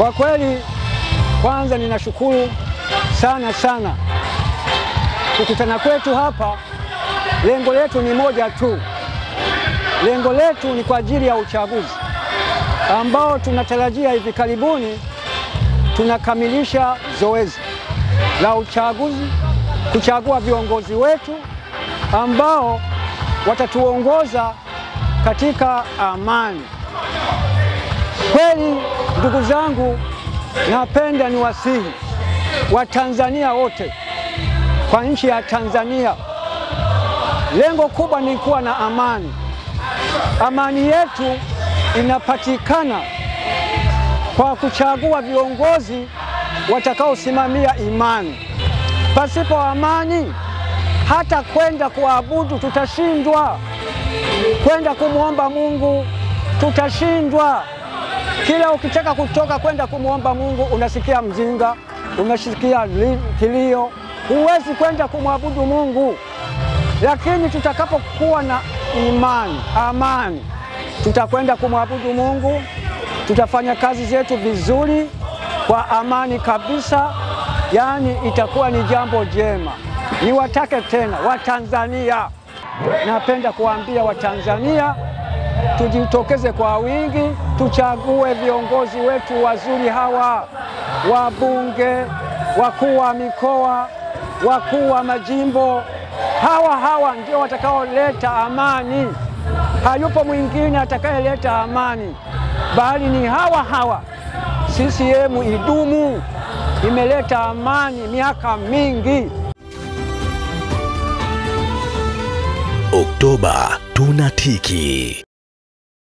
Kwa kweli kwanza ninashukuru sana kukutana kwetu hapa. Lengo letu ni moja tu. Lengo letu ni kwa ajili ya uchaguzi ambao tunatarajia hivi karibuni tunakamilisha zoezi la uchaguzi, kuchagua viongozi wetu ambao watatuongoza katika amani. Kweli ndugu zangu, napenda niwasihi Watanzania wote kwa nchi ya Tanzania, lengo kubwa ni kuwa na amani. Amani yetu inapatikana kwa kuchagua viongozi watakaosimamia imani. Pasipo amani, hata kwenda kuabudu tutashindwa, kwenda kumuomba Mungu tutashindwa. Kila ukitaka kutoka kwenda kumuomba Mungu unasikia mzinga, unasikia kilio, huwezi kwenda kumwabudu Mungu. Lakini tutakapokuwa na imani, amani, tutakwenda kumwabudu Mungu, tutafanya kazi zetu vizuri kwa amani kabisa, yani itakuwa ni jambo jema. Niwatake tena Watanzania, napenda kuambia Watanzania tujitokeze kwa wingi, tuchague viongozi wetu wazuri hawa, wabunge, wakuu wa mikoa, wakuu wa majimbo. Hawa ndio watakaoleta amani. Hayupo mwingine atakayeleta amani, bali ni hawa. CCM idumu, imeleta amani miaka mingi. Oktoba tunatiki.